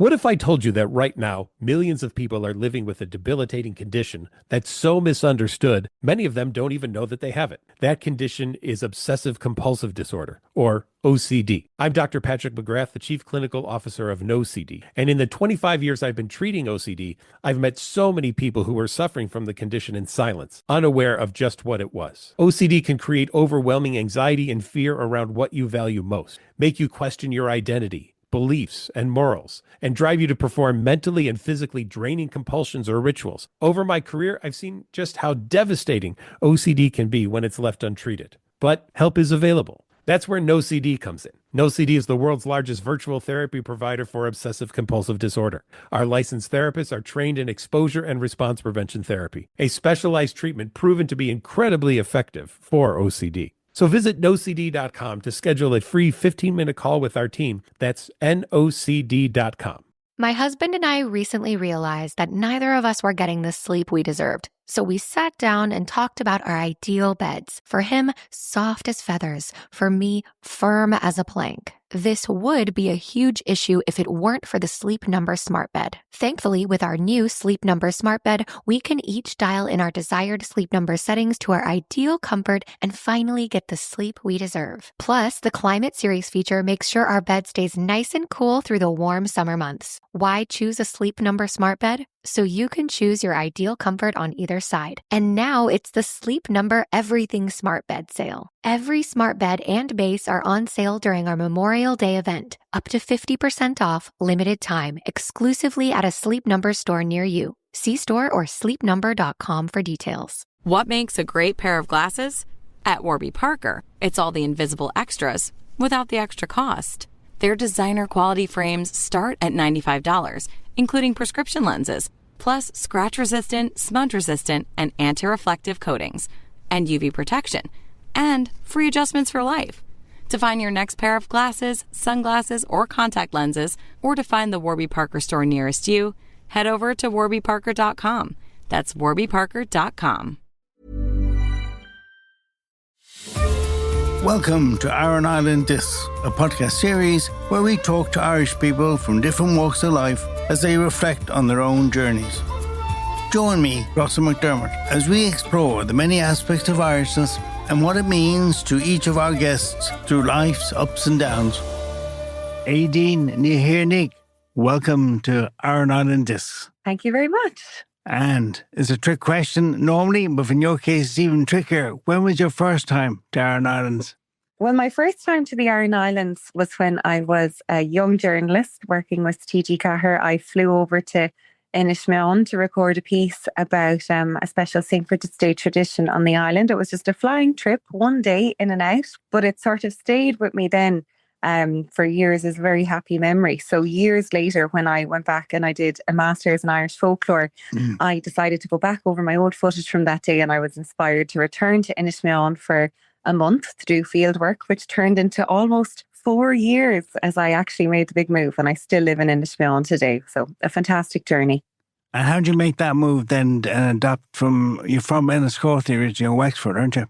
What if I told you that right now, millions of people are living with a debilitating condition that's so misunderstood, many of them don't even know that they have it? That condition is obsessive compulsive disorder, or OCD. I'm Dr. Patrick McGrath, the Chief Clinical Officer of NoCD. And in the 25 years I've been treating OCD, I've met so many people who were suffering from the condition in silence, unaware of just what it was. OCD can create overwhelming anxiety and fear around what you value most, make you question your identity, beliefs, and morals, and drive you to perform mentally and physically draining compulsions or rituals. Over my career, I've seen just how devastating OCD can be when it's left untreated. But help is available. That's where NoCD comes in. NoCD is the world's largest virtual therapy provider for obsessive compulsive disorder. Our licensed therapists are trained in exposure and response prevention therapy, a specialized treatment proven to be incredibly effective for OCD. So visit nocd.com to schedule a free 15-minute call with our team. That's nocd.com. My husband and I recently realized that neither of us were getting the sleep we deserved. So we sat down and talked about our ideal beds. For him, soft as feathers. For me, firm as a plank. This would be a huge issue if it weren't for the Sleep Number Smart Bed. Thankfully, with our new Sleep Number Smart Bed, we can each dial in our desired sleep number settings to our ideal comfort and finally get the sleep we deserve. Plus, the Climate Series feature makes sure our bed stays nice and cool through the warm summer months. Why choose a Sleep Number Smart Bed? So you can choose your ideal comfort on either side. And now it's the Sleep Number Everything Smart Bed sale. Every smart bed and base are on sale during our Memorial Day event. Up to 50% off, limited time, exclusively at a Sleep Number store near you. See store or sleepnumber.com for details. What makes a great pair of glasses? At Warby Parker, it's all the invisible extras without the extra cost. Their designer quality frames start at $95, including prescription lenses, plus scratch-resistant, smudge-resistant, and anti-reflective coatings, and UV protection, and free adjustments for life. To find your next pair of glasses, sunglasses, or contact lenses, or to find the Warby Parker store nearest you, head over to warbyparker.com. That's warbyparker.com. Welcome to Aran Island Dis, a podcast series where we talk to Irish people from different walks of life as they reflect on their own journeys. Join me, Russell McDermott, as we explore the many aspects of Irishness and what it means to each of our guests through life's ups and downs. Aedín and Thiarnaigh, welcome to Aran Island Dis. Thank you very much. And it's a trick question normally, but in your case it's even trickier. When was your first time to Aran Islands? Well, my first time to the Aran Islands was when I was a young journalist working with TG Cahir. I flew over to Meáin to record a piece about a special St. Bridget's Day tradition on the island. It was just a flying trip, one day in and out, but it sort of stayed with me then for years as a very happy memory. So years later, when I went back and I did a master's in Irish folklore, I decided to go back over my old footage from that day, and I was inspired to return to Meáin for a month to do field work, which turned into almost 4 years as I actually made the big move, and I still live in Meáin today. So a fantastic journey. And how did you make that move then and adapt from, you're from Enniscorthy originally, Wexford, aren't you?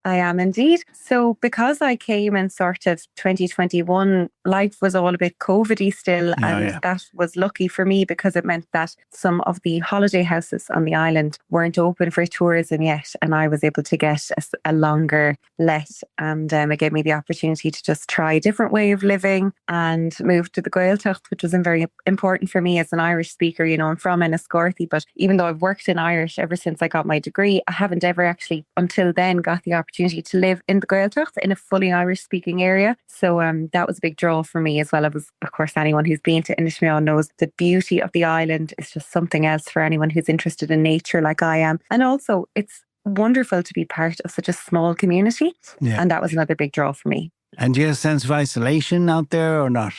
I am indeed. So because I came in sort of 2021, life was all a bit COVID-y still. That was lucky for me because it meant that some of the holiday houses on the island weren't open for tourism yet. And I was able to get a longer let. And it gave me the opportunity to just try a different way of living and move to the Gaeilge, which was very important for me as an Irish speaker. You know, I'm from Enniscorthy, but even though I've worked in Irish ever since I got my degree, I haven't ever actually until then got the opportunity to live in the Gaeilge in a fully Irish speaking area. So that was a big draw for me as well. It was, of course, anyone who's been to Meáin knows the beauty of the island is just something else for anyone who's interested in nature like I am. And also it's wonderful to be part of such a small community. Yeah. And that was another big draw for me. And do you have a sense of isolation out there or not?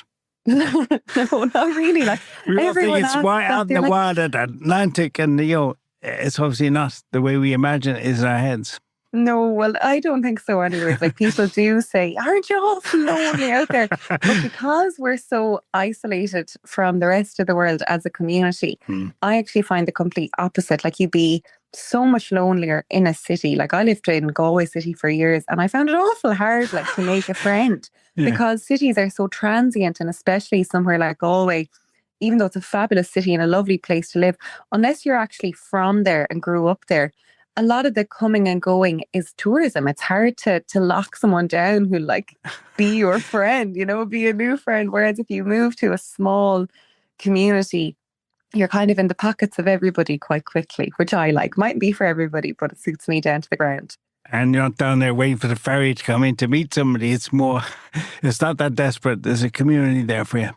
No, not really. Like everyone it's out in the wild Atlantic, and it's obviously not the way we imagine it is in our heads. No, well, I don't think so anyways. Like people do say, aren't you all lonely out there? But because we're so isolated from the rest of the world as a community, I actually find the complete opposite. Like you'd be so much lonelier in a city. Like I lived in Galway city for years and I found it awful hard to make a friend because cities are so transient, and especially somewhere like Galway, even though it's a fabulous city and a lovely place to live, unless you're actually from there and grew up there, a lot of the coming and going is tourism. It's hard to lock someone down who like be your friend, you know, be a new friend. Whereas if you move to a small community, you're kind of in the pockets of everybody quite quickly, which I like. Mightn't be for everybody, but it suits me down to the ground. And you're not down there waiting for the ferry to come in to meet somebody. It's more, it's not that desperate. There's a community there for you.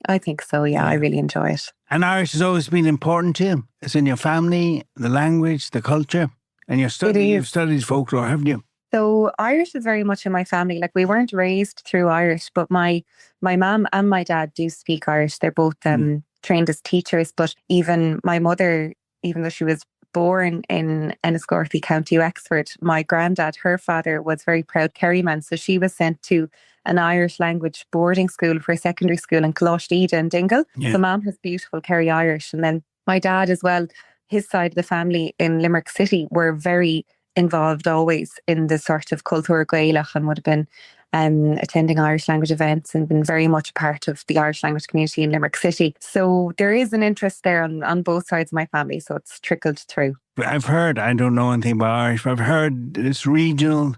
I think so, yeah. I really enjoy it. And Irish has always been important to you. It's in your family, the language, the culture. And you've studied folklore, haven't you? So Irish is very much in my family. Like, we weren't raised through Irish, but my mum and my dad do speak Irish. They're both trained as teachers. But even my mother, even though she was born in Enniscorthy, County Wexford, my granddad, her father, was very proud Kerryman. So she was sent to an Irish language boarding school for secondary school in Aedín and Dingle. Yeah. So Mum has beautiful Kerry Irish. And then my dad as well, his side of the family in Limerick City were very involved always in the sort of culture Gaeilge, and would have been attending Irish language events and been very much a part of the Irish language community in Limerick City. So there is an interest there on both sides of my family, so it's trickled through. I've heard, I don't know anything about Irish, but I've heard it's regional,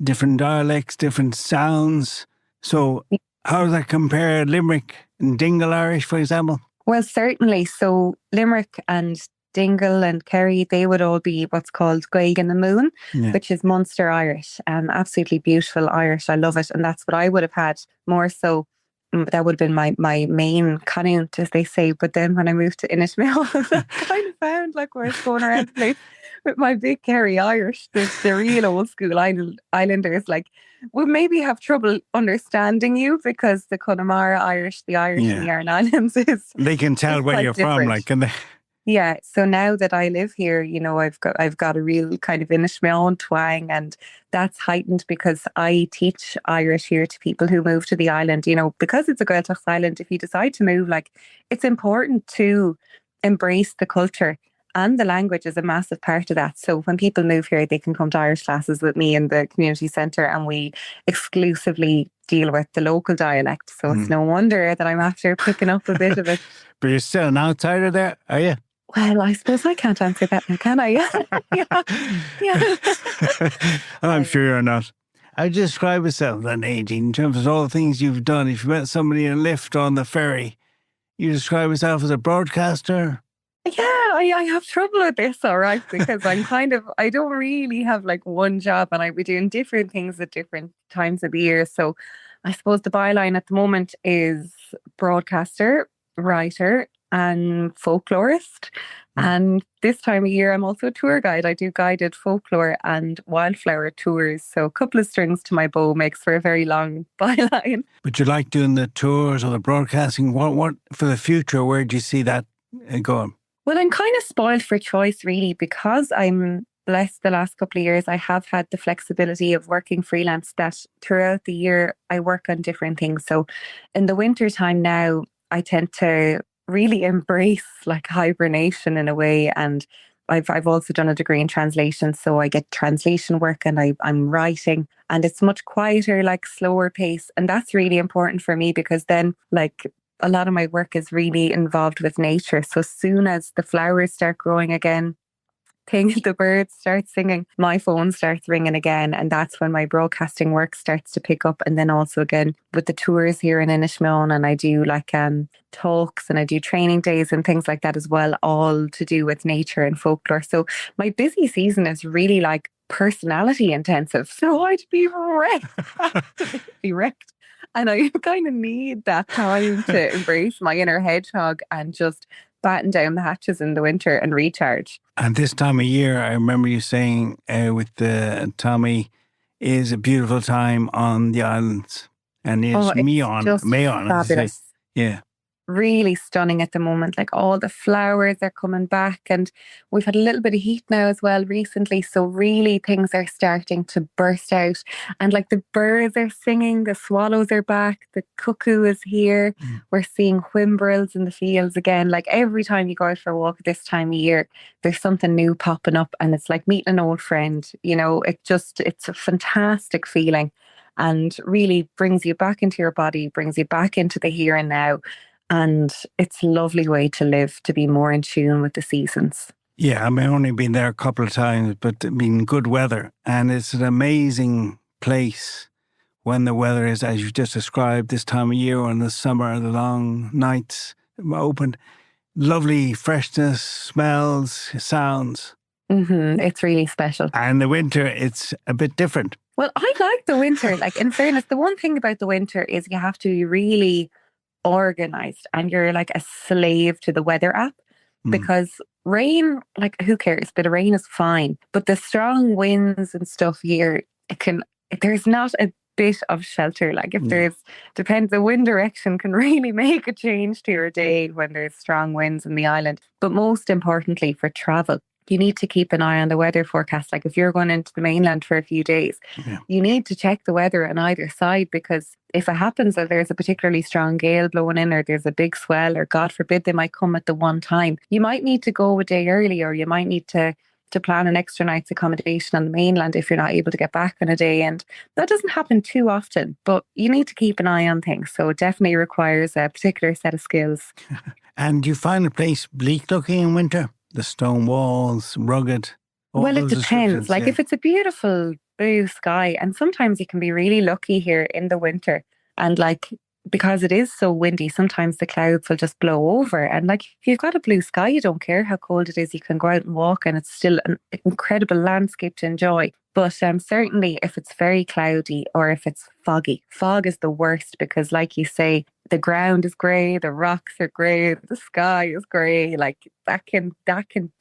different dialects, different sounds. So how does that compare Limerick and Dingle Irish, for example? Well, certainly. So Limerick and Dingle and Kerry, they would all be what's called Gaeilge in the Moon, which is Munster Irish. Absolutely beautiful Irish. I love it. And that's what I would have had more so. That would have been my main canute, as they say. But then when I moved to Inishmael, I kind of found like where it's going around the place with my big Kerry Irish. The real old school Islanders like would maybe have trouble understanding you, because the Connemara Irish, the Irish in the Aran Islands is... They can tell where you're different. from, like, can they? Yeah, so now that I live here, you know, I've got a real kind of Inishmael twang, and that's heightened because I teach Irish here to people who move to the island. You know, because it's a Gaeltacht island, if you decide to move, like, it's important to embrace the culture, and the language is a massive part of that. So when people move here, they can come to Irish classes with me in the community centre, and we exclusively deal with the local dialect. So it's no wonder that I'm after picking up a bit of it. But you're still an outsider there, are you? Well, I suppose I can't answer that now, can I? Yeah. I'm sure you're not. I describe myself then, Aedín, in terms of all the things you've done. If you met somebody in a lift on the ferry, you describe yourself as a broadcaster? Yeah, I have trouble with this, all right, because I don't really have like one job, and I be doing different things at different times of the year. So I suppose the byline at the moment is broadcaster, writer, and folklorist. And this time of year, I'm also a tour guide. I do guided folklore and wildflower tours. So a couple of strings to my bow makes for a very long byline. But you like doing the tours or the broadcasting. What for the future, where do you see that going? Well, I'm kind of spoiled for choice, really, because I'm blessed the last couple of years. I have had the flexibility of working freelance, that throughout the year I work on different things. So in the winter time now, I tend to really embrace like hibernation in a way, and I've also done a degree in translation, so I get translation work, and I'm writing, and it's much quieter, like slower pace, and that's really important for me, because then like a lot of my work is really involved with nature. So as soon as the flowers start growing again, the birds start singing, my phone starts ringing again, and that's when my broadcasting work starts to pick up. And then also again with the tours here in Inishmael, and I do like talks, and I do training days and things like that as well, all to do with nature and folklore. So my busy season is really like personality intensive. So I'd be wrecked. And I kind of need that time to embrace my inner hedgehog and just batten down the hatches in the winter and recharge. And this time of year, I remember you saying with Tommy, is a beautiful time on the islands. And it's Meáin. Fabulous. Yeah. Really stunning at the moment. Like, all the flowers are coming back, and we've had a little bit of heat now as well recently. So really things are starting to burst out, and like the birds are singing, the swallows are back, the cuckoo is here. We're seeing whimbrels in the fields again. Like, every time you go out for a walk this time of year, there's something new popping up, and it's like meeting an old friend. You know, it's a fantastic feeling, and really brings you back into your body, brings you back into the here and now. And it's a lovely way to live, to be more in tune with the seasons. Yeah, I've only been there a couple of times, but it's been good weather. And it's an amazing place when the weather is, as you just described, this time of year, in the summer, the long nights open. Lovely freshness, smells, sounds. It's really special. And the winter, it's a bit different. Well, I like the winter. Like, in fairness, the one thing about the winter is you have to be really organised, and you're like a slave to the weather app, because rain, like, who cares? Bit of rain is fine. But the strong winds and stuff here, there's not a bit of shelter. Like, if the wind direction can really make a change to your day when there's strong winds in the island. But most importantly, for travel, you need to keep an eye on the weather forecast. Like, if you're going into the mainland for a few days, you need to check the weather on either side, because if it happens that there's a particularly strong gale blowing in, or there's a big swell, or God forbid they might come at the one time, you might need to go a day early, or you might need to plan an extra night's accommodation on the mainland if you're not able to get back in a day. And that doesn't happen too often, but you need to keep an eye on things. So it definitely requires a particular set of skills. And do you find the place bleak looking in winter? The stone walls, rugged? Well, it depends. Like, if it's a beautiful blue sky, and sometimes you can be really lucky here in the winter, and like, because it is so windy, sometimes the clouds will just blow over. And like, if you've got a blue sky, you don't care how cold it is, you can go out and walk, and it's still an incredible landscape to enjoy. But certainly if it's very cloudy, or if it's foggy, fog is the worst, because like you say, the ground is grey, the rocks are grey, the sky is grey. Like, that can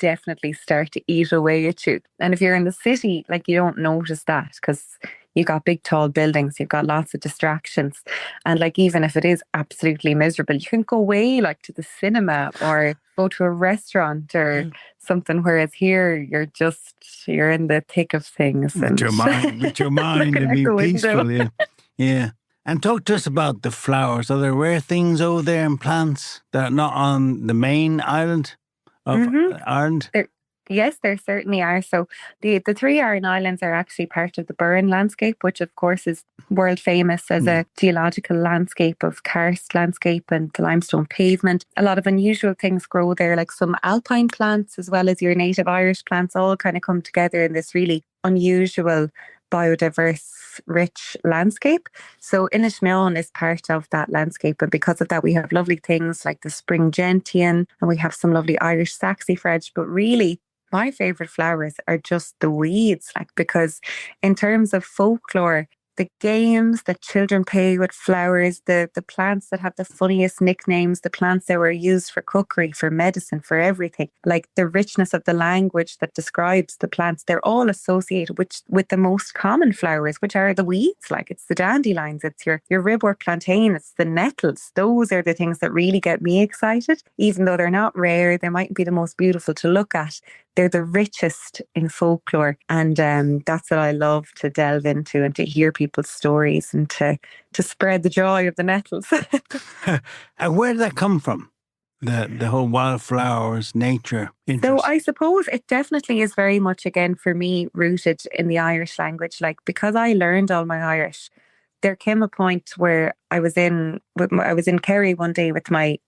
definitely start to eat away at you. And if you're in the city, like, you don't notice that, because you've got big tall buildings, you've got lots of distractions. And like, even if it is absolutely miserable, you can go away, like, to the cinema, or go to a restaurant or something. Whereas here, you're in the thick of things. With your mind and be peaceful. Yeah. And talk to us about the flowers. Are there rare things over there and plants that are not on the main island of Ireland? Yes, there certainly are. So the three Aran Islands are actually part of the Burren landscape, which of course is world famous as a geological landscape of karst landscape and the limestone pavement. A lot of unusual things grow there, like some alpine plants as well as your native Irish plants, all kind of come together in this really unusual, biodiverse, rich landscape. So Meáin is part of that landscape, and because of that we have lovely things like the spring gentian, and we have some lovely Irish saxifrage. But really, my favourite flowers are just the weeds, like, because in terms of folklore, the games that children play with flowers, the plants that have the funniest nicknames, the plants that were used for cookery, for medicine, for everything, like the richness of the language that describes the plants, they're all associated with the most common flowers, which are the weeds. Like, it's the dandelions, it's your ribwort plantain, it's the nettles. Those are the things that really get me excited. Even though they're not rare, they mightn't be the most beautiful to look at, they're the richest in folklore. And that's what I love to delve into, and to hear people's stories, and to spread the joy of the nettles. And where did that come from? The whole wildflowers, nature interest? So I suppose it definitely is very much, again, for me, rooted in the Irish language. Like, because I learned all my Irish, there came a point where I was in Kerry one day with my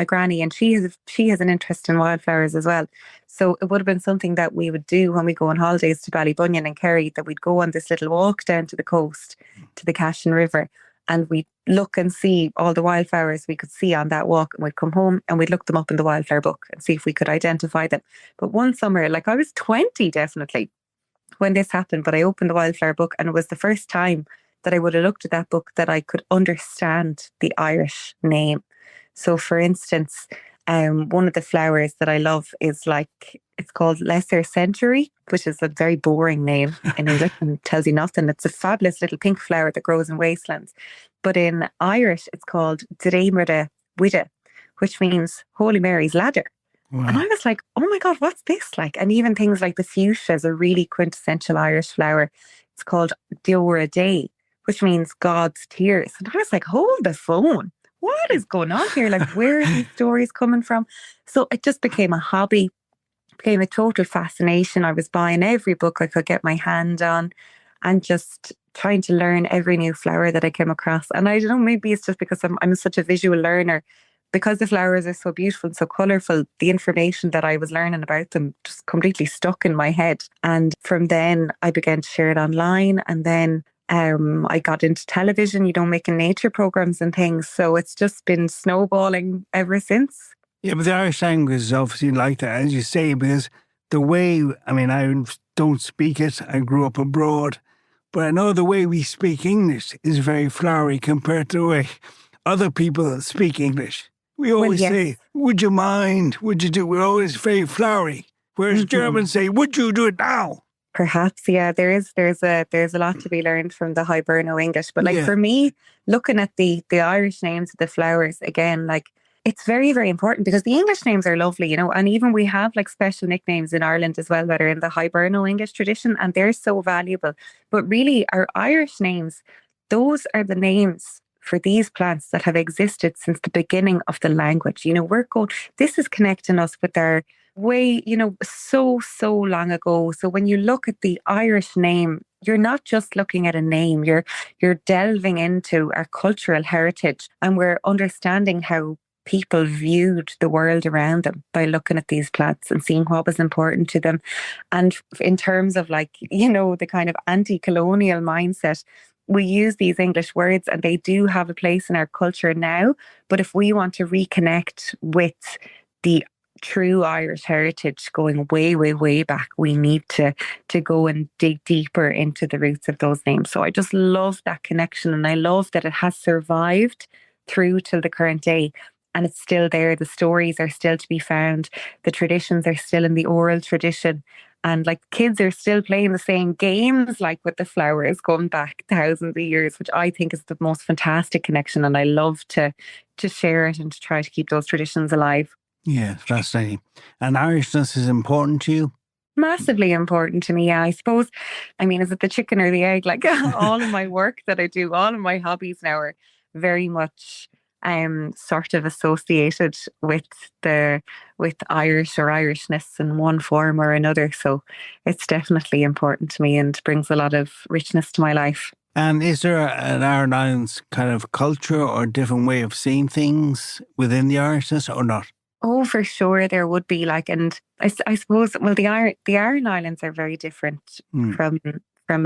granny, and she has an interest in wildflowers as well. So it would have been something that we would do when we go on holidays to Ballybunion and Kerry, that we'd go on this little walk down to the coast, to the Cashin River, and we'd look and see all the wildflowers we could see on that walk, and we'd come home and we'd look them up in the wildflower book and see if we could identify them. But one summer, like, I was 20 definitely when this happened, but I opened the wildflower book, and it was the first time that I would have looked at that book that I could understand the Irish name. So for instance, one of the flowers that I love is it's called Lesser Century, which is a very boring name in English and tells you nothing. It's a fabulous little pink flower that grows in wastelands. But in Irish, it's called Dreimhre Wide, which means Holy Mary's Ladder. Wow. And I was like, oh my God, what's this like? And even things like the fuchsia is a really quintessential Irish flower. It's called Deora Day, which means God's tears. And I was like, hold the phone. What is going on here? Like, where are these stories coming from? So it just became a hobby, became a total fascination. I was buying every book I could get my hand on and just trying to learn every new flower that I came across. And I don't know, maybe it's just because I'm such a visual learner, because the flowers are so beautiful and so colourful, the information that I was learning about them just completely stuck in my head. And from then I began to share it online, and then I got into television, making nature programmes and things. So it's just been snowballing ever since. Yeah, but the Irish language is obviously like that, as you say, because the way, I don't speak it, I grew up abroad, but I know the way we speak English is very flowery compared to the way other people speak English. We always say, would you mind? Would you do? We're always very flowery. Whereas Germans say, would you do it now? Perhaps, yeah, there's a lot to be learned from the Hiberno English. But for me, looking at the Irish names of the flowers again, it's very, very important because the English names are lovely, and even we have special nicknames in Ireland as well that are in the Hiberno English tradition, and they're so valuable. But really, our Irish names, those are the names for these plants that have existed since the beginning of the language. This is connecting us with our way, so long ago. So when you look at the Irish name, you're not just looking at a name, you're delving into our cultural heritage, and we're understanding how people viewed the world around them by looking at these plants and seeing what was important to them. And in terms of the kind of anti-colonial mindset, we use these English words and they do have a place in our culture now. But if we want to reconnect with the true Irish heritage going way, way, way back, we need to go and dig deeper into the roots of those names. So I just love that connection, and I love that it has survived through till the current day. And it's still there. The stories are still to be found. The traditions are still in the oral tradition. And kids are still playing the same games with the flowers going back thousands of years, which I think is the most fantastic connection. And I love to share it and to try to keep those traditions alive. Yeah, fascinating. And Irishness is important to you? Massively important to me, yeah. I suppose, is it the chicken or the egg? All of my work that I do, all of my hobbies now are very much sort of associated with Irish or Irishness in one form or another. So it's definitely important to me and brings a lot of richness to my life. And is there an Aran Islands kind of culture or different way of seeing things within the Irishness or not? Oh, for sure there would be and I suppose, well, the Aran Islands are very different from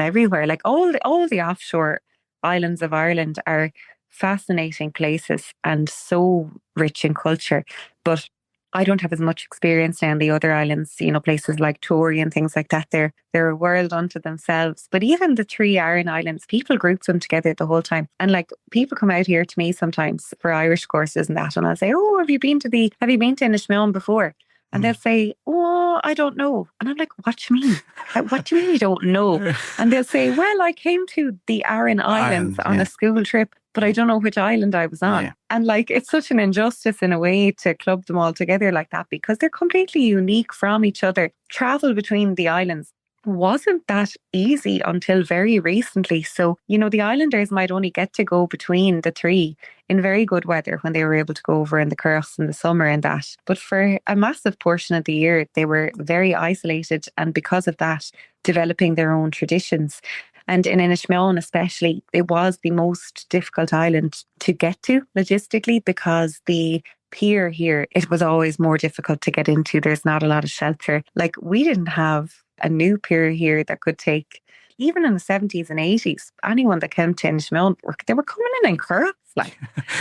everywhere. All the offshore islands of Ireland are fascinating places and so rich in culture, but I don't have as much experience now in the other islands, places like Tory and things like that. They're a world unto themselves. But even the 3 Aran Islands, people group them together the whole time. And people come out here to me sometimes for Irish courses and that, and I'll say, "Oh, have you been to Meáin before?" And they'll say, "Oh, I don't know." And I'm like, "What do you mean? What do you mean you don't know?" And they'll say, "Well, I came to the Aran Islands on a school trip, but I don't know which island I was on." Yeah. And it's such an injustice in a way to club them all together like that, because they're completely unique from each other. Travel between the islands wasn't that easy until very recently. So, the islanders might only get to go between the 3 in very good weather when they were able to go over in the Currachs in the summer and that. But for a massive portion of the year, they were very isolated, and because of that, developing their own traditions. And in Meáin especially, it was the most difficult island to get to logistically, because the pier here, it was always more difficult to get into. There's not a lot of shelter. We didn't have a new pier here that could take, even in the 70s and 80s, anyone that came to Meáin, they were coming in Currachs,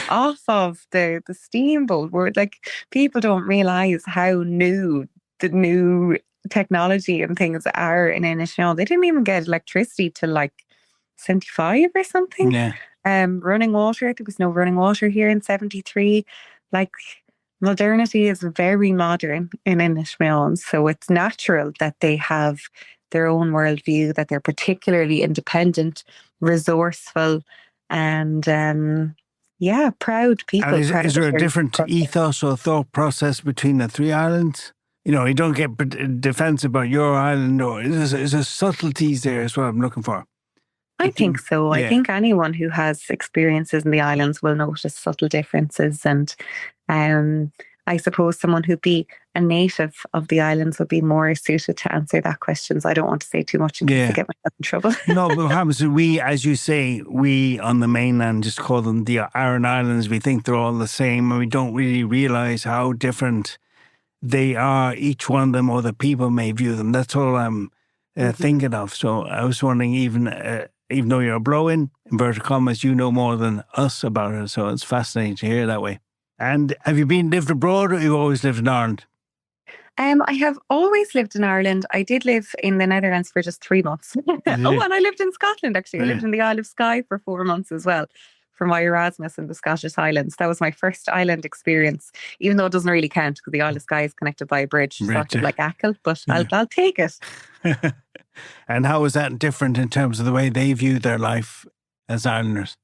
off of the steamboat. Where people don't realise how new the new technology and things are in Meáin. They didn't even get electricity till 75 or something. Yeah. Running water, there was no running water here in 73. Modernity is very modern in Meáin, so it's natural that they have their own worldview, that they're particularly independent, resourceful, and proud people. And is there a different ethos or thought process between the 3 islands? You don't get defensive about your island, or is there subtleties there is what I'm looking for? I think so. Yeah. I think anyone who has experiences in the islands will notice subtle differences. And I suppose someone who'd be a native of the islands would be more suited to answer that question. So I don't want to say too much in case I get myself in trouble. No, but what happens is we, as you say, we on the mainland just call them the Aran Islands. We think they're all the same, and we don't really realise how different they are, each one of them, or the people may view them. That's all I'm thinking of. So I was wondering, even though you're a blow-in, inverted commas, you know more than us about it. So it's fascinating to hear that way. And have you lived abroad, or you always lived in Ireland? I have always lived in Ireland. I did live in the Netherlands for just 3 months. Oh, and I lived in Scotland, actually. I lived in the Isle of Skye for 4 months as well, for my Erasmus in the Scottish Highlands. That was my first island experience, even though it doesn't really count because the Isle of Skye is connected by a bridge, sort of like Achill, but I'll take it. And how was that different in terms of the way they view their life as Islanders?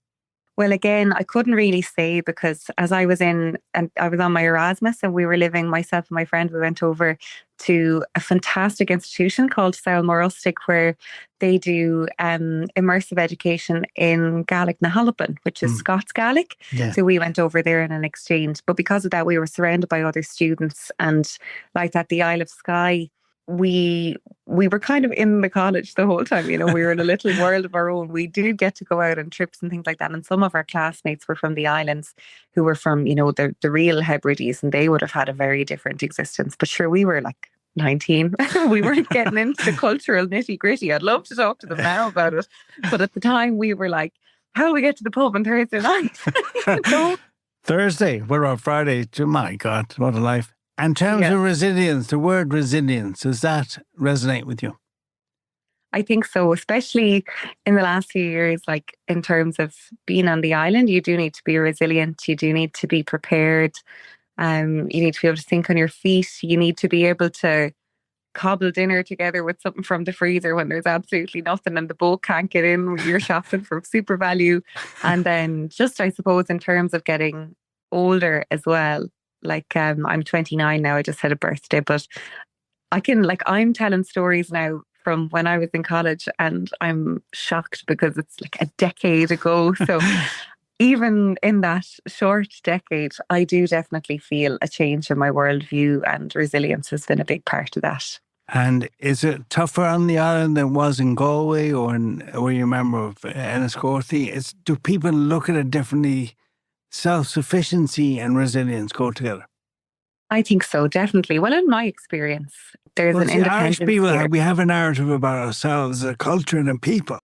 Well, again, I couldn't really say, because as I was on my Erasmus, and we were living, myself and my friend, we went over to a fantastic institution called Saolmore Rustic, where they do immersive education in Gaelic na Halapan, which is Scots Gaelic. Yeah. So we went over there in an exchange. But because of that, we were surrounded by other students. And like that, the Isle of Skye, we were kind of in the college the whole time. We were in a little world of our own. We did get to go out on trips and things like that. And some of our classmates were from the islands, who were from, the real Hebrides, and they would have had a very different existence. But sure, we were like 19. We weren't getting into the cultural nitty gritty. I'd love to talk to them now about it. But at the time we were like, how do we get to the pub on Thursday night? Thursday? We're on Friday. My God, what a life. In terms of resilience, the word resilience, does that resonate with you? I think so, especially in the last few years, like in terms of being on the island, you do need to be resilient. You do need to be prepared. You need to be able to think on your feet. You need to be able to cobble dinner together with something from the freezer when there's absolutely nothing and the boat can't get in. You're shopping for super value. And then just, I suppose, in terms of getting older as well, like I'm 29 now, I just had a birthday, but I'm telling stories now from when I was in college, and I'm shocked because it's like a decade ago. So even in that short decade, I do definitely feel a change in my worldview, and resilience has been a big part of that. And is it tougher on the island than it was in Galway, or were you a member of Enniscorthy? Do people look at it differently? Self-sufficiency and resilience go together? I think so, definitely. Well, in my experience, there's an independence. Irish people, we have a narrative about ourselves as a culture and a people.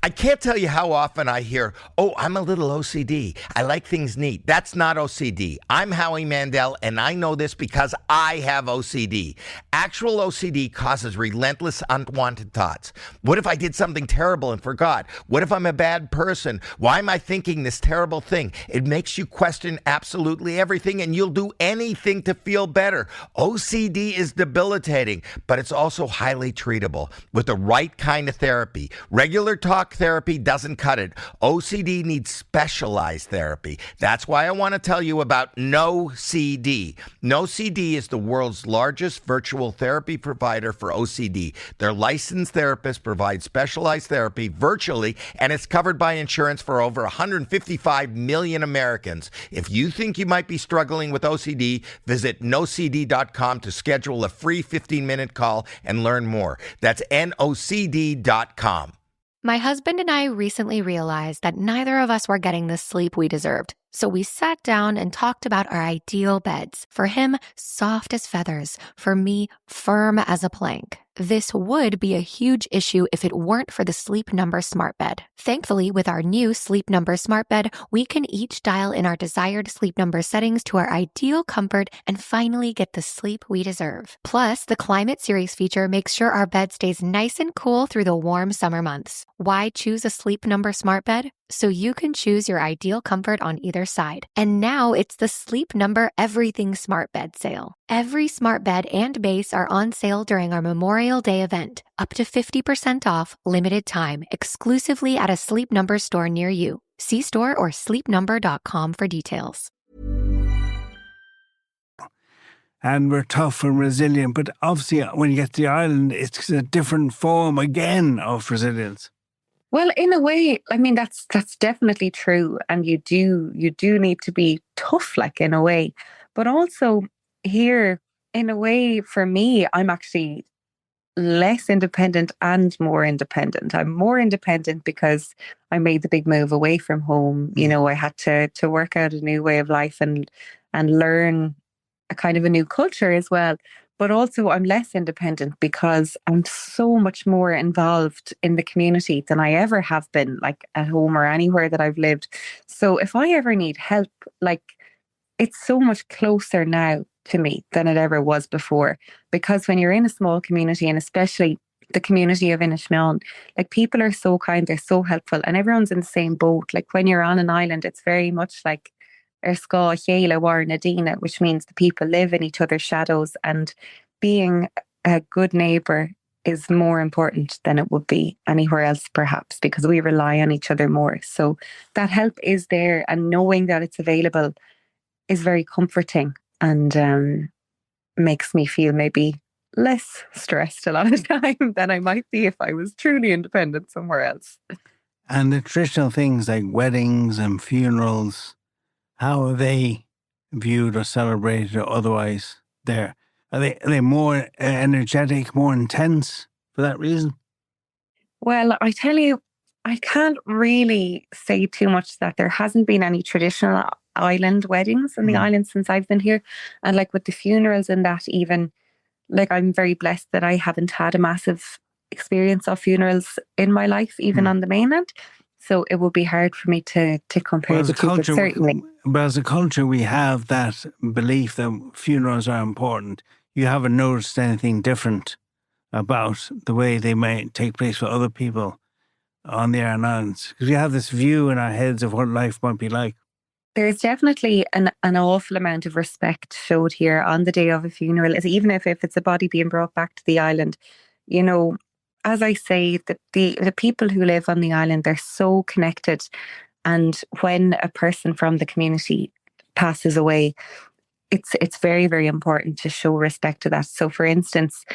I can't tell you how often I hear, oh, I'm a little OCD. I like things neat. That's not OCD. I'm Howie Mandel, and I know this because I have OCD. Actual OCD causes relentless, unwanted thoughts. What if I did something terrible and forgot? What if I'm a bad person? Why am I thinking this terrible thing? It makes you question absolutely everything, and you'll do anything to feel better. OCD is debilitating, but it's also highly treatable with the right kind of therapy. Regular talk therapy doesn't cut it. OCD needs specialized therapy. That's why I want to tell you about NoCD. NoCD is the world's largest virtual therapy provider for OCD. Their licensed therapists provide specialized therapy virtually, and it's covered by insurance for over 155 million Americans. If you think you might be struggling with OCD, visit nocd.com to schedule a free 15-minute call and learn more. That's nocd.com. My husband and I recently realized that neither of us were getting the sleep we deserved. So we sat down and talked about our ideal beds. For him, soft as feathers. For me, firm as a plank. This would be a huge issue if it weren't for the Sleep Number Smart Bed. Thankfully, with our new Sleep Number Smart Bed, we can each dial in our desired sleep number settings to our ideal comfort and finally get the sleep we deserve. Plus, the Climate Series feature makes sure our bed stays nice and cool through the warm summer months. Why choose a Sleep Number Smart Bed? So you can choose your ideal comfort on either side. And now it's the Sleep Number Everything Smart Bed sale. Every smart bed and base are on sale during our Memorial Day event. Up to 50% off, limited time, exclusively at a Sleep Number store near you. See store or sleepnumber.com for details. And we're tough and resilient, but obviously when you get to the island, it's a different form again of resilience. Well, in a way, I mean, that's definitely true. And you do need to be tough, like, in a way. But also here, in a way, for me, I'm actually less independent and more independent. I'm more independent because I made the big move away from home. You know, I had to work out a new way of life and learn a kind of a new culture as well. But also I'm less independent because I'm so much more involved in the community than I ever have been, like at home or anywhere that I've lived. So if I ever need help, like, it's so much closer now to me than it ever was before. Because when you're in a small community, and especially the community of Meáin, like, people are so kind, they're so helpful, and everyone's in the same boat. Like, when you're on an island, it's very much like Gaeilge war Aedín, which means the people live in each other's shadows, and being a good neighbour is more important than it would be anywhere else, perhaps, because we rely on each other more. So that help is there, and knowing that it's available is very comforting, and makes me feel maybe less stressed a lot of the time than I might be if I was truly independent somewhere else. And the traditional things like weddings and funerals, how are they viewed or celebrated or otherwise there? Are they more energetic, more intense for that reason? Well, I tell you, I can't really say too much that there hasn't been any traditional island weddings in the island since I've been here. And like with the funerals and that, even, like, I'm very blessed that I haven't had a massive experience of funerals in my life, even on the mainland. So it would be hard for me to compare the two, but certainly. But as a culture, we have that belief that funerals are important. You haven't noticed anything different about the way they may take place for other people on the Aran Islands? Because we have this view in our heads of what life might be like. There's definitely an awful amount of respect showed here on the day of a funeral, even if it's a body being brought back to the island. You know, as I say, the people who live on the island, they're so connected. And when a person from the community passes away, it's very, very important to show respect to that. So, for instance,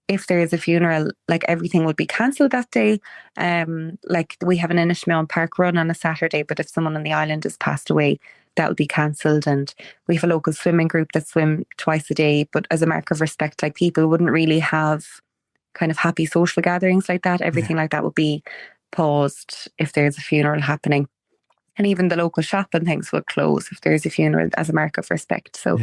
if there is a funeral, like, everything would be cancelled that day. Like, we have an Meáin Park run on a Saturday, but if someone on the island has passed away, that will be cancelled. And we have a local swimming group that swim twice a day. But as a mark of respect, like, people wouldn't really have kind of happy social gatherings like that. Everything like that would be paused if there's a funeral happening. And even the local shop and things would close if there's a funeral, as a mark of respect. So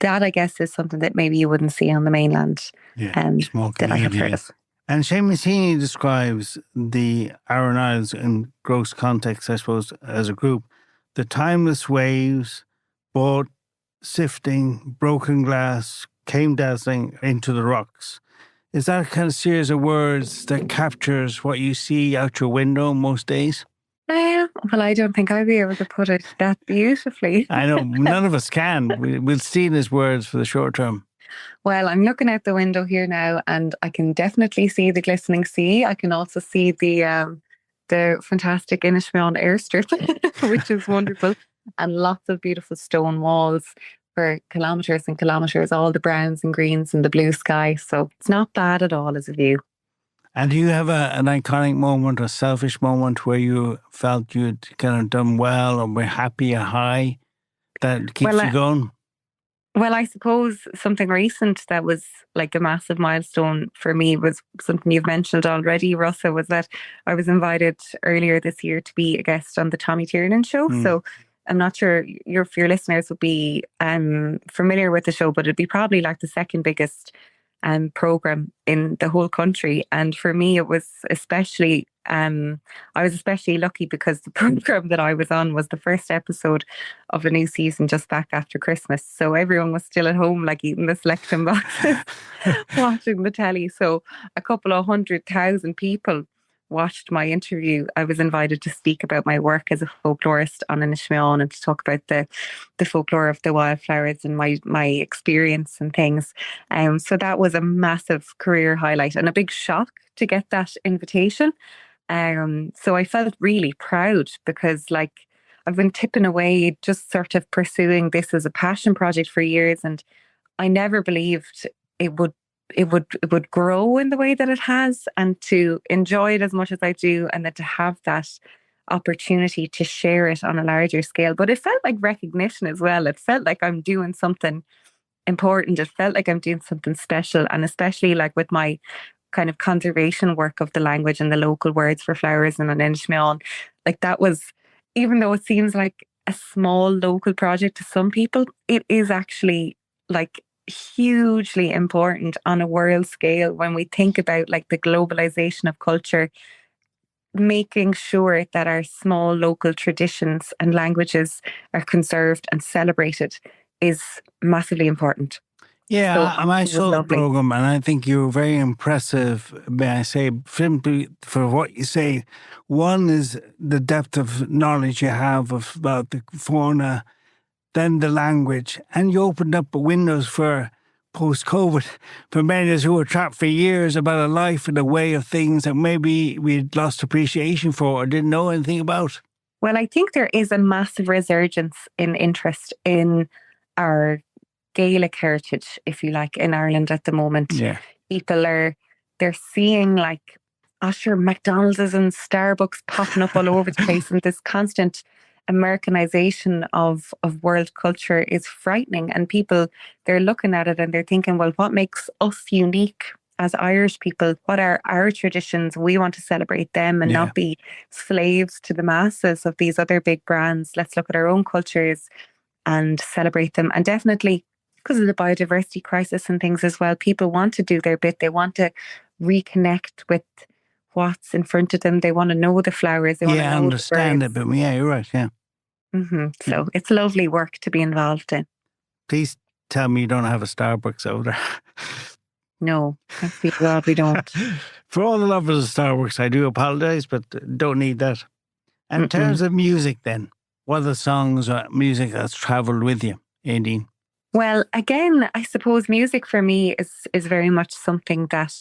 that, I guess, is something that maybe you wouldn't see on the mainland. That I have heard of. And Seamus Heaney describes the Aran Isles in gross context, I suppose, as a group. The timeless waves, boat sifting, broken glass, came dazzling into the rocks. Is that a kind of series of words that captures what you see out your window most days? Well, I don't think I'd be able to put it that beautifully. I know, none of us can. We'll steal his words for the short term. Well, I'm looking out the window here now, and I can definitely see the glistening sea. I can also see the fantastic Meáin airstrip, which is wonderful, and lots of beautiful stone walls for kilometres and kilometres, all the browns and greens and the blue sky. So it's not bad at all as a view. And do you have an iconic moment, a selfish moment where you felt you'd kind of done well or were happy, a high that keeps you going? Well, I suppose something recent that was like a massive milestone for me was something you've mentioned already, Russa, was that I was invited earlier this year to be a guest on the Tommy Tiernan show. So I'm not sure if your listeners would be familiar with the show, but it'd be probably like the second biggest program in the whole country. And for me, it was especially, I was especially lucky because the program that I was on was the first episode of a new season just back after Christmas. So everyone was still at home, like eating the selection boxes, watching the telly. So a couple of 100,000 people watched my interview. I was invited to speak about my work as a folklorist on Meáin and to talk about the folklore of the wildflowers and my experience and things. So that was a massive career highlight and a big shock to get that invitation. So I felt really proud because, like, I've been tipping away, just sort of pursuing this as a passion project for years, and I never believed it would it would grow in the way that it has, and to enjoy it as much as I do, and then to have that opportunity to share it on a larger scale. But it felt like recognition as well. It felt like I'm doing something important. It felt like I'm doing something special, and especially like with my kind of conservation work of the language and the local words for flowers and an Meáin, like that was, even though it seems like a small local project to some people, it is actually like hugely important on a world scale when we think about like the globalization of culture. Making sure that our small local traditions and languages are conserved and celebrated is massively important. Yeah, So I saw the lovely. program, and I think you're very impressive, may I say, simply for what you say. One is the depth of knowledge you have about the fauna, then the language, and you opened up windows for post-COVID, for many of us who were trapped for years, about a life and a way of things that maybe we'd lost appreciation for or didn't know anything about. Well, I think there is a massive resurgence in interest in our Gaelic heritage, if you like, in Ireland at the moment. Yeah. People they're seeing like, McDonald's and Starbucks popping up all over the place, and this constant Americanization of world culture is frightening. And people, they're looking at it and they're thinking, well, what makes us unique as Irish people? What are our traditions? We want to celebrate them and not be slaves to the masses of these other big brands. Let's look at our own cultures and celebrate them. And definitely, because of the biodiversity crisis and things as well, people want to do their bit. They want to reconnect with what's in front of them. They want to know the flowers. They want to know understand it. But yeah, you're right. Yeah. So it's lovely work to be involved in. Please tell me you don't have a Starbucks over there. No, thank God we don't. For all the lovers of Starbucks, I do apologise, but don't need that. And in terms of music then, what are the songs or music that's travelled with you, Aedín? Well, again, I suppose music for me is very much something that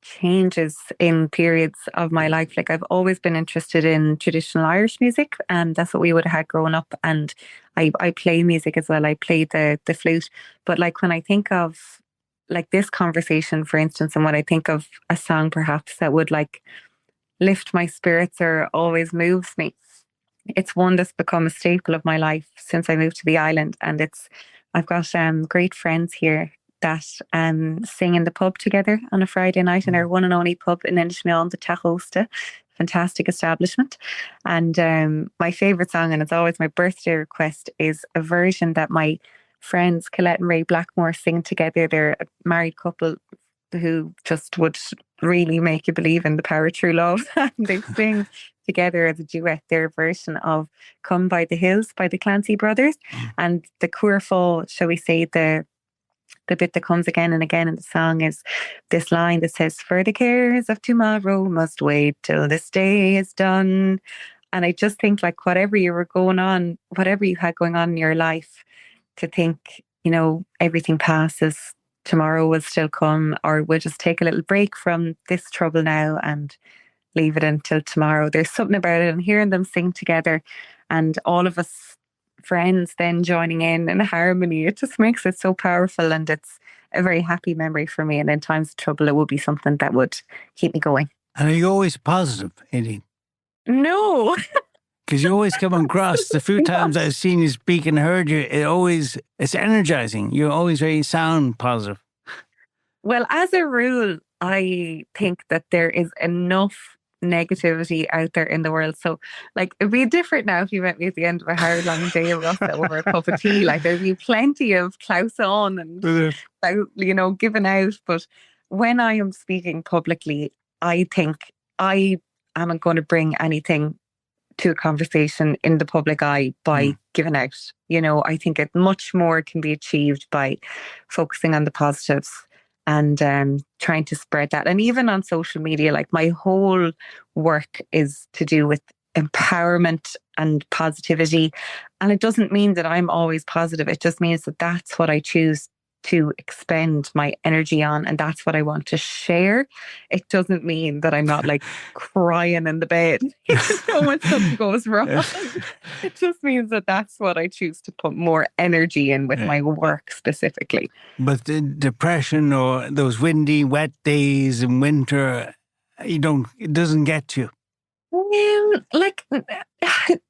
changes in periods of my life. Like I've always been interested in traditional Irish music, and that's what we would have had growing up. And I play music as well. I play the flute. But like when I think of like this conversation, for instance, and when I think of a song perhaps that would like lift my spirits or always moves me, it's one that's become a staple of my life since I moved to the island. And I've got great friends here that sing in the pub together on a Friday night in our one and only pub in Meáin, the Tahosta. Fantastic establishment. And my favourite song, and it's always my birthday request, is a version that my friends Colette and Ray Blackmore sing together. They're a married couple who just would really make you believe in the power of true love. And they sing together as a duet their version of Come by the Hills by the Clancy Brothers. And the cuirful, shall we say, the bit that comes again and again in the song is this line that says, "For the cares of tomorrow must wait till this day is done." And I just think like whatever you had going on in your life, to think, everything passes, tomorrow will still come, or we'll just take a little break from this trouble now and leave it until tomorrow. There's something about it, and hearing them sing together and all of us friends then joining in harmony, it just makes it so powerful, and it's a very happy memory for me. And in times of trouble, it would be something that would keep me going. And are you always positive, Aedín? No. Because you always come across, the few times I've seen you speak and heard you, it's energizing. You're always very sound positive. Well, as a rule, I think that there is enough negativity out there in the world. So like it'd be different now if you met me at the end of a hard long day of Russell over a cup of tea. Like there'd be plenty of Klaus on and giving out. But when I am speaking publicly, I think I am going to bring anything to a conversation in the public eye by giving out. I think much more can be achieved by focusing on the positives and trying to spread that. And even on social media, like my whole work is to do with empowerment and positivity. And it doesn't mean that I'm always positive. It just means that that's what I choose to expend my energy on, and that's what I want to share. It doesn't mean that I'm not like crying in the bed when something goes wrong. It just means that that's what I choose to put more energy in with my work specifically. But the depression or those windy, wet days in winter, it doesn't get you. Like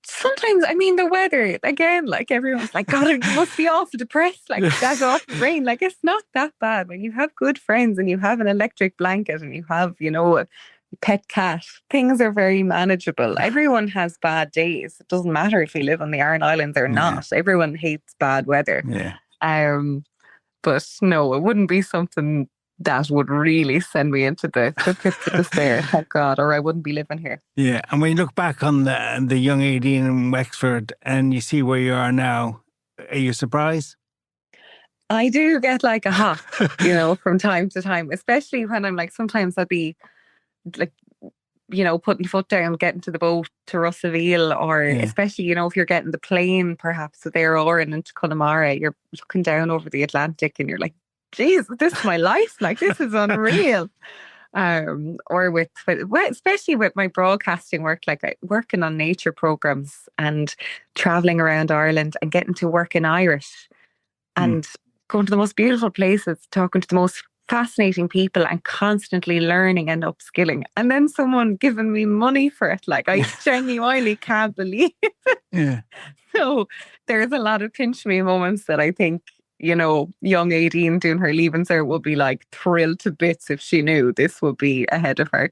sometimes, I mean, the weather again, like everyone's like, God, it must be awful depressed, like that awful rain. Like, it's not that bad when you have good friends and you have an electric blanket and you have, a pet cat. Things are very manageable. Everyone has bad days. It doesn't matter if you live on the Aran Islands or not. Everyone hates bad weather. But no, it wouldn't be something that would really send me into the pits of despair, thank God, or I wouldn't be living here. Yeah, and when you look back on the young Aedín in Wexford and you see where you are now, are you surprised? I do get like a hop, from time to time, especially when I'm like, sometimes I'd be like, putting the foot down, getting to the boat to Russellville, or especially, if you're getting the plane perhaps there or into Connemara, you're looking down over the Atlantic and you're like, geez, this is my life. Like, this is unreal. Or especially with my broadcasting work, like working on nature programs and traveling around Ireland and getting to work in Irish and going to the most beautiful places, talking to the most fascinating people and constantly learning and upskilling. And then someone giving me money for it. Like, I genuinely can't believe it. Yeah. So there's a lot of pinch me moments that I think, young Aedín doing her leaving cert would be like thrilled to bits if she knew this would be ahead of her.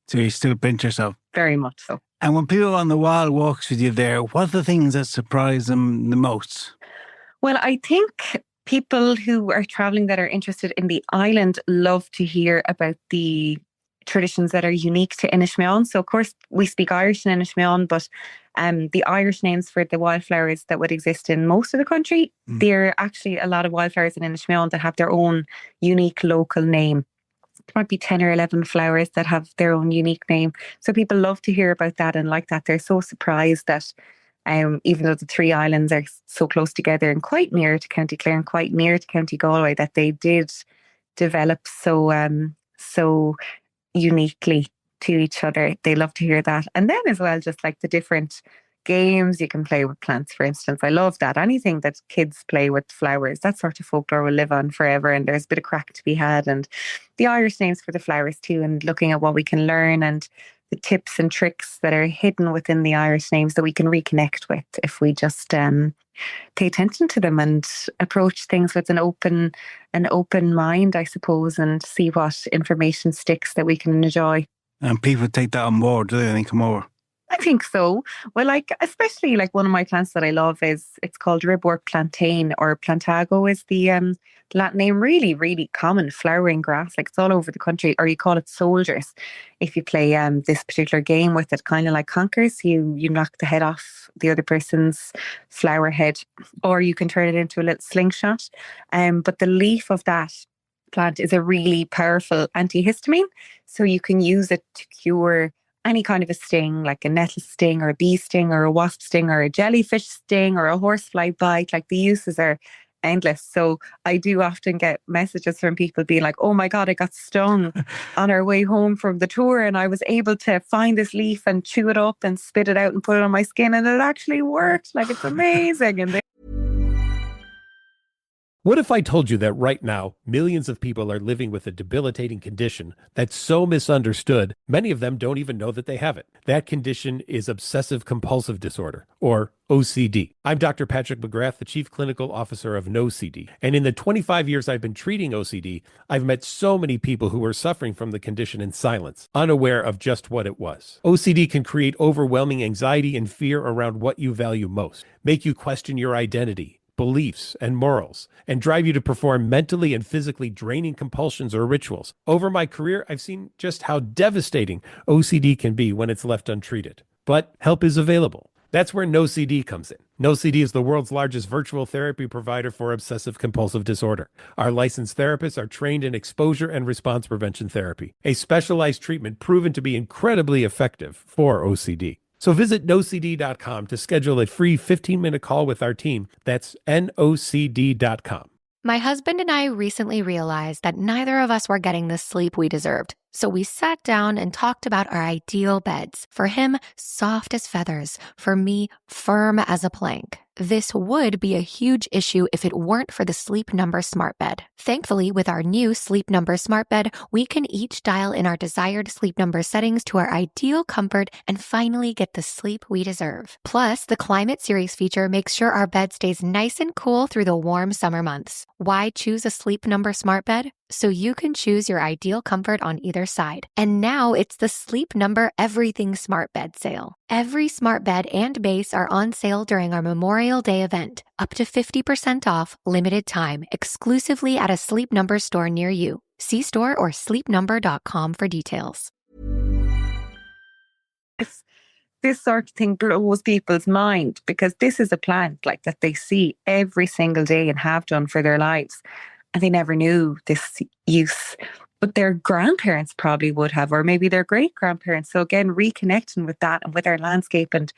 So you still pinch yourself? Very much so. And when people on the wild walks with you there, what are the things that surprise them the most? Well, I think people who are travelling that are interested in the island love to hear about the traditions that are unique to Meáin. So, of course, we speak Irish in Meáin, but the Irish names for the wildflowers that would exist in most of the country, there are actually a lot of wildflowers in Meáin that have their own unique local name. There might be 10 or 11 flowers that have their own unique name. So people love to hear about that and like that. They're so surprised that even though the three islands are so close together and quite near to County Clare and quite near to County Galway, that they did develop so uniquely to each other. They love to hear that. And then as well, just like the different games you can play with plants, for instance. I love that. Anything that kids play with flowers, that sort of folklore will live on forever, and there's a bit of crack to be had. And the Irish names for the flowers too, and looking at what we can learn and the tips and tricks that are hidden within the Irish names that we can reconnect with if we just pay attention to them and approach things with an open mind, I suppose, and see what information sticks that we can enjoy. And people take that on board, do they, when they come over? I think so. Well, especially one of my plants that I love it's called ribwort plantain, or plantago is the Latin name. Really, really common flowering grass. It's all over the country, or you call it soldiers. If you play this particular game with it, kind of like conkers, you knock the head off the other person's flower head, or you can turn it into a little slingshot. But the leaf of that plant is a really powerful antihistamine, so you can use it to cure any kind of a sting, like a nettle sting or a bee sting or a wasp sting or a jellyfish sting or a horsefly bite. Like, the uses are endless. So I do often get messages from people being like, oh my God, I got stung on our way home from the tour and I was able to find this leaf and chew it up and spit it out and put it on my skin, and it actually worked. Like, it's amazing. And what if I told you that right now, millions of people are living with a debilitating condition that's so misunderstood, many of them don't even know that they have it? That condition is obsessive compulsive disorder, or OCD. I'm Dr. Patrick McGrath, the Chief Clinical Officer of NoCD. And in the 25 years I've been treating OCD, I've met so many people who were suffering from the condition in silence, unaware of just what it was. OCD can create overwhelming anxiety and fear around what you value most, make you question your identity, beliefs, and morals, and drive you to perform mentally and physically draining compulsions or rituals. Over my career, I've seen just how devastating OCD can be when it's left untreated. But help is available. That's where NoCD comes in. NoCD is the world's largest virtual therapy provider for obsessive compulsive disorder. Our licensed therapists are trained in exposure and response prevention therapy, a specialized treatment proven to be incredibly effective for OCD. So visit nocd.com to schedule a free 15-minute call with our team. That's nocd.com. My husband and I recently realized that neither of us were getting the sleep we deserved. So we sat down and talked about our ideal beds. For him, soft as feathers. For me, firm as a plank. This would be a huge issue if it weren't for the Sleep Number smart bed. Thankfully, with our new Sleep Number smart bed, we can each dial in our desired sleep number settings to our ideal comfort and finally get the sleep we deserve. Plus, the Climate Series feature makes sure our bed stays nice and cool through the warm summer months. Why choose a Sleep Number smart bed? So you can choose your ideal comfort on either side. And now it's the Sleep Number Everything Smart Bed sale. Every smart bed and base are on sale during our Memorial Day event. Up to 50% off, limited time, exclusively at a Sleep Number store near you. See store or sleepnumber.com for details. This sort of thing blows people's mind because this is a plant like that they see every single day and have done for their lives. And they never knew this use. But their grandparents probably would have, or maybe their great-grandparents. So again, reconnecting with that and with our landscape and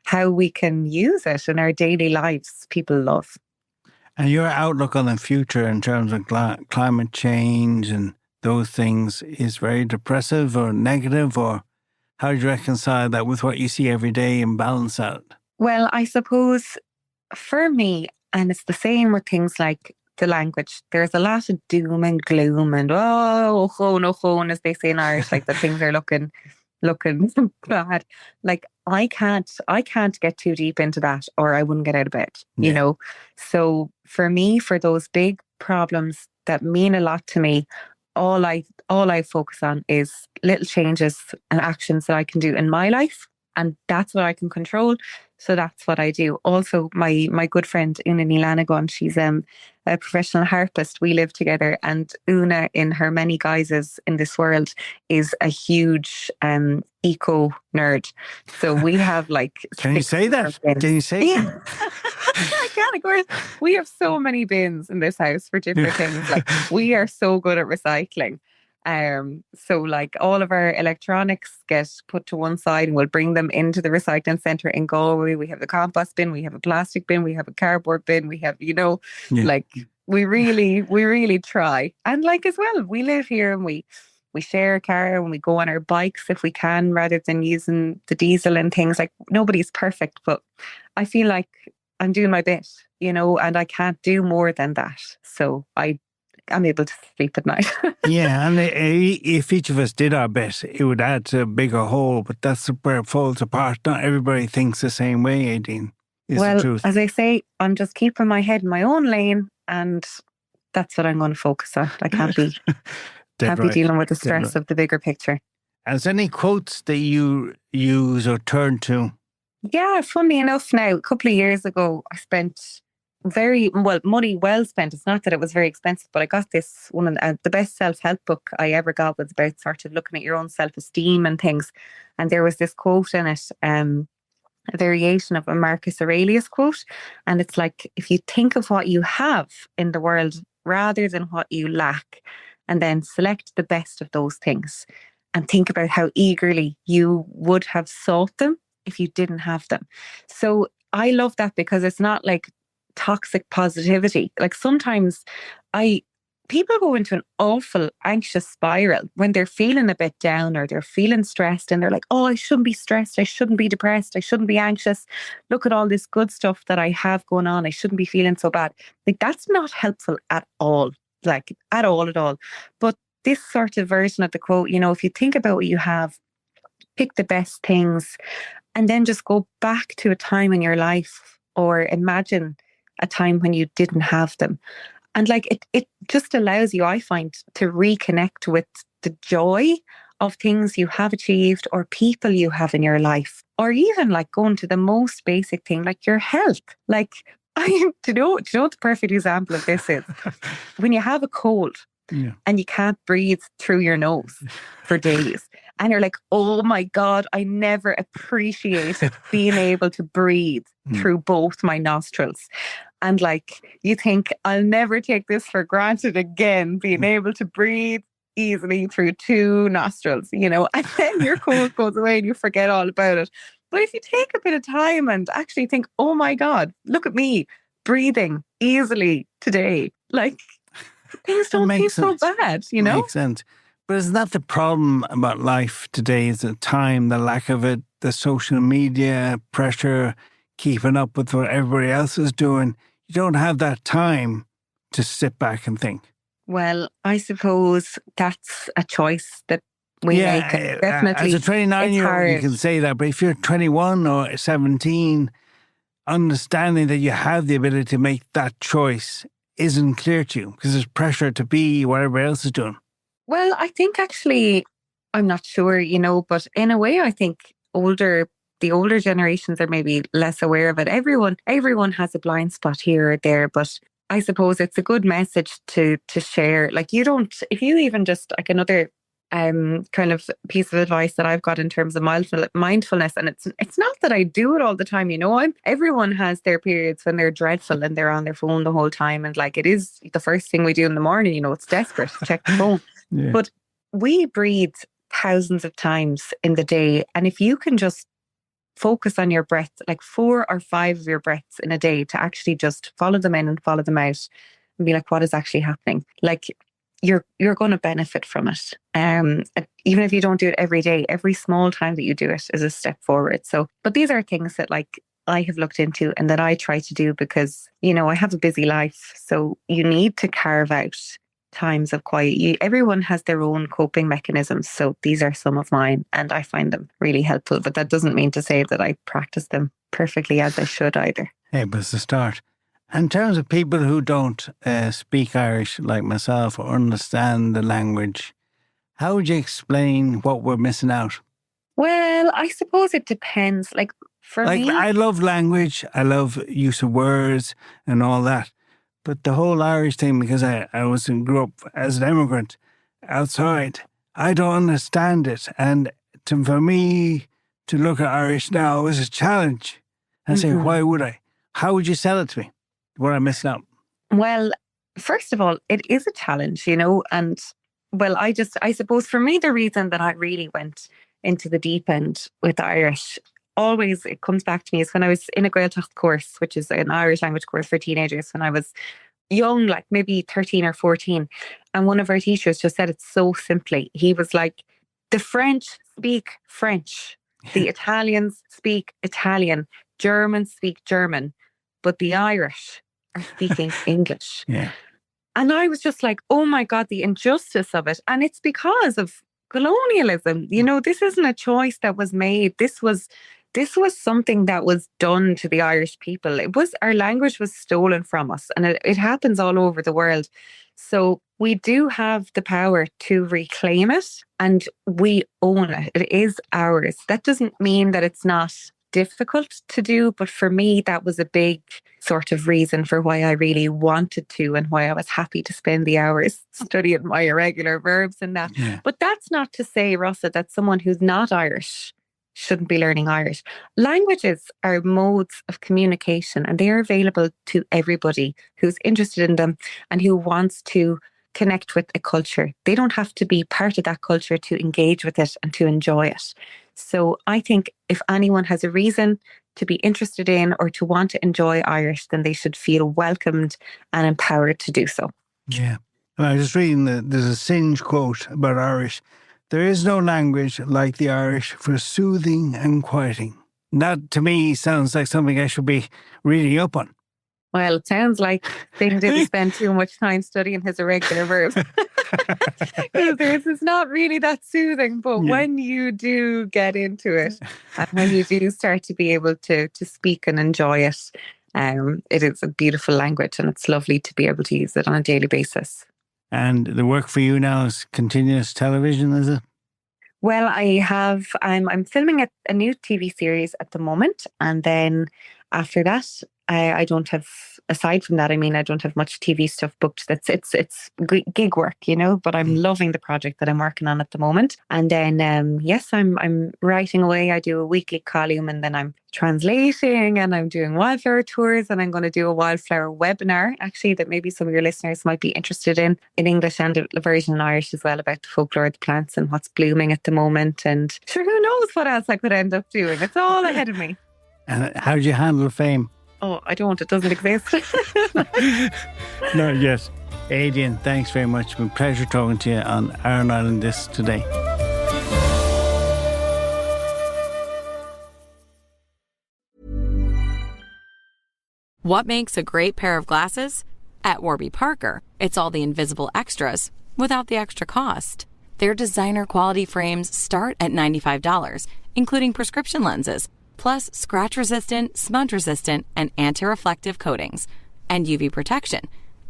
how we can use it in our daily lives, people love. And your outlook on the future in terms of climate change and those things is very depressive or negative, or how do you reconcile that with what you see every day and balance that? Well, I suppose for me, and it's the same with things like the language, there's a lot of doom and gloom and as they say in Irish, like that things are looking bad. Like I can't get too deep into that or I wouldn't get out of bed, you know. So for me, for those big problems that mean a lot to me, all I focus on is little changes and actions that I can do in my life. And that's what I can control. So that's what I do. Also, my good friend Una Lanagon, she's a professional harpist. We live together, and Una, in her many guises in this world, is a huge eco nerd. So we have like... Can you say that? Can you say that? I can, of course. We have so many bins in this house for different things. Like we are so good at recycling. So like all of our electronics get put to one side and we'll bring them into the recycling centre in Galway. We have the compost bin, we have a plastic bin, we have a cardboard bin, we have, like we really try. And like as well, we live here and we share a car and we go on our bikes if we can, rather than using the diesel and things. Like nobody's perfect, but I feel like I'm doing my bit, and I can't do more than that. So I'm able to sleep at night. Yeah, and if each of us did our bit, it would add to a bigger whole, but that's where it falls apart. Not everybody thinks the same way, Aedín, is the truth. As I say, I'm just keeping my head in my own lane, and that's what I'm going to focus on. I can't be dealing with the stress of the bigger picture. Is there any quotes that you use or turn to? Yeah, funnily enough now, a couple of years ago, I spent money well spent. It's not that it was very expensive, but I got this one of the best self-help book I ever got was about sort of looking at your own self-esteem and things. And there was this quote in it, a variation of a Marcus Aurelius quote. And it's like, if you think of what you have in the world rather than what you lack, and then select the best of those things and think about how eagerly you would have sought them if you didn't have them. So I love that because it's not like toxic positivity. Like sometimes people go into an awful anxious spiral when they're feeling a bit down or they're feeling stressed, and they're like, oh, I shouldn't be stressed, I shouldn't be depressed, I shouldn't be anxious. Look at all this good stuff that I have going on, I shouldn't be feeling so bad. Like that's not helpful at all. Like at all. But this sort of version of the quote, if you think about what you have, pick the best things, and then just go back to a time in your life or imagine a time when you didn't have them. And like it just allows you, I find, to reconnect with the joy of things you have achieved or people you have in your life, or even like going to the most basic thing, like your health. Like do you know what the perfect example of this is? When you have a cold and you can't breathe through your nose for days. And you're like, oh my God, I never appreciated being able to breathe through both my nostrils. And like, you think, I'll never take this for granted again, being able to breathe easily through two nostrils, and then your cold goes away and you forget all about it. But if you take a bit of time and actually think, oh my God, look at me breathing easily today, Like, things don't seem so bad, you know? Makes sense. But isn't that the problem about life today, is the time, the lack of it, the social media pressure, keeping up with what everybody else is doing? You don't have that time to sit back and think. Well, I suppose that's a choice that we make. Definitely. As a 29-year-old, you can say that. But if you're 21 or 17, understanding that you have the ability to make that choice isn't clear to you because there's pressure to be what everybody else is doing. Well, I think actually, I'm not sure, you know, but in a way, I think the older generations are maybe less aware of it. Everyone has a blind spot here or there, but I suppose it's a good message to share. Like, if you even just, like, another kind of piece of advice that I've got in terms of mindfulness, and it's not that I do it all the time, you know. Everyone has their periods when they're dreadful and they're on their phone the whole time, and like, it is the first thing we do in the morning, you know. It's desperate to check the phone. Yeah. But we breathe thousands of times in the day, and if you can just focus on your breath, like 4 or 5 of your breaths in a day, to actually just follow them in and follow them out and be like, what is actually happening? Like, you're going to benefit from it. Even if you don't do it every day, every small time that you do it is a step forward. So, but these are things that, like, I have looked into and that I try to do because, you know, I have a busy life. So you need to carve out times of quiet. Everyone has their own coping mechanisms. So these are some of mine and I find them really helpful. But that doesn't mean to say that I practice them perfectly as I should either. Hey, but it's a start. In terms of people who don't speak Irish like myself or understand the language, how would you explain what we're missing out? Well, I suppose it depends. Like, for me, I love language. I love use of words and all that. But the whole Irish thing, because I grew up as an immigrant outside, I don't understand it. And for me to look at Irish now is a challenge. And say, why would I? How would you sell it to me? What I'm missing out? Well, first of all, it is a challenge, you know. And, well, I suppose for me, the reason that I really went into the deep end with Irish, always it comes back to me, is when I was in a Gaeilge course, which is an Irish language course for teenagers, when I was young, like maybe 13 or 14. And one of our teachers just said it so simply. He was like, the French speak French, the Italians speak Italian, Germans speak German, but the Irish are speaking English. Yeah. And I was just like, oh my God, the injustice of it. And it's because of colonialism. You know, this isn't a choice that was made. This was something that was done to the Irish people. Our language was stolen from us, and it happens all over the world. So we do have the power to reclaim it, and we own it. It is ours. That doesn't mean that it's not difficult to do, but for me, that was a big sort of reason for why I really wanted to, and why I was happy to spend the hours studying my irregular verbs and that. Yeah. But that's not to say, Rossa, that someone who's not Irish shouldn't be learning Irish. Languages are modes of communication, and they are available to everybody who's interested in them and who wants to connect with a culture. They don't have to be part of that culture to engage with it and to enjoy it. So I think if anyone has a reason to be interested in or to want to enjoy Irish, then they should feel welcomed and empowered to do so. Yeah. I was just reading there's a Singe quote about Irish. There is no language like the Irish for soothing and quieting. That, to me, sounds like something I should be reading up on. Well, it sounds like they didn't spend too much time studying his irregular verbs. It's not really that soothing, but when you do get into it, and when you do start to be able to speak and enjoy it, it is a beautiful language, and it's lovely to be able to use it on a daily basis. And the work for you now is continuous television, is it? Well, I'm filming a new TV series at the moment, and then after that, I don't have, aside from that, I mean, I don't have much TV stuff booked. It's gig work, you know, but I'm loving the project that I'm working on at the moment. And then, yes, I'm writing away. I do a weekly column, and then I'm translating, and I'm doing Wildflower tours, and I'm going to do a Wildflower webinar, actually, that maybe some of your listeners might be interested in English and a version in Irish as well, about the folklore of the plants and what's blooming at the moment. And sure, who knows what else I could end up doing. It's all ahead of me. And how do you handle fame? Oh, I don't. It doesn't exist. Not yet. Aedín, thanks very much. It's been a pleasure talking to you on Aran Island This today. What makes a great pair of glasses? At Warby Parker, it's all the invisible extras without the extra cost. Their designer quality frames start at $95, including prescription lenses, plus scratch-resistant, smudge-resistant, and anti-reflective coatings, and UV protection,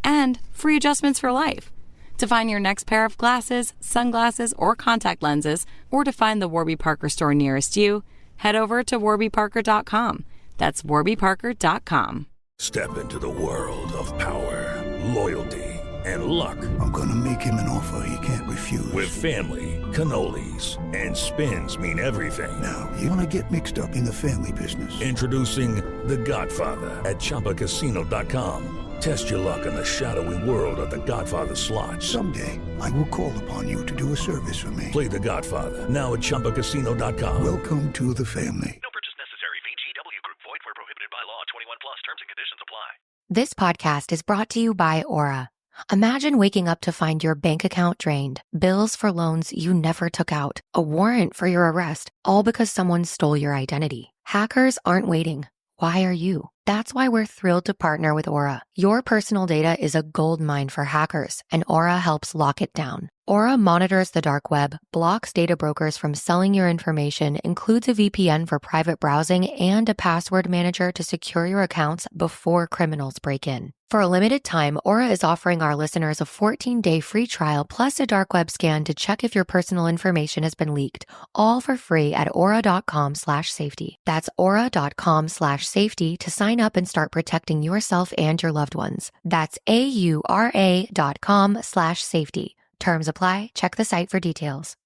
and free adjustments for life. To find your next pair of glasses, sunglasses, or contact lenses, or to find the Warby Parker store nearest you, head over to warbyparker.com. That's warbyparker.com. Step into the world of power, loyalty, and luck. I'm gonna make him an offer he can't refuse. With family, cannolis, and spins mean everything. Now, you wanna get mixed up in the family business. Introducing The Godfather at ChumbaCasino.com. Test your luck in the shadowy world of The Godfather slot. Someday, I will call upon you to do a service for me. Play The Godfather, now at ChumbaCasino.com. Welcome to the family. No purchase necessary. VGW Group. Void where prohibited by law. 21 plus. Terms and conditions apply. This podcast is brought to you by Aura. Imagine waking up to find your bank account drained, bills for loans you never took out, a warrant for your arrest, all because someone stole your identity. Hackers aren't waiting. Why are you? That's why we're thrilled to partner with Aura. Your personal data is a goldmine for hackers, and Aura helps lock it down. Aura monitors the dark web, blocks data brokers from selling your information, includes a VPN for private browsing, and a password manager to secure your accounts before criminals break in. For a limited time, Aura is offering our listeners a 14-day free trial plus a dark web scan to check if your personal information has been leaked, all for free at aura.com/safety. That's aura.com/safety to sign up and start protecting yourself and your loved ones. That's AURA.com/safety. Terms apply. Check the site for details.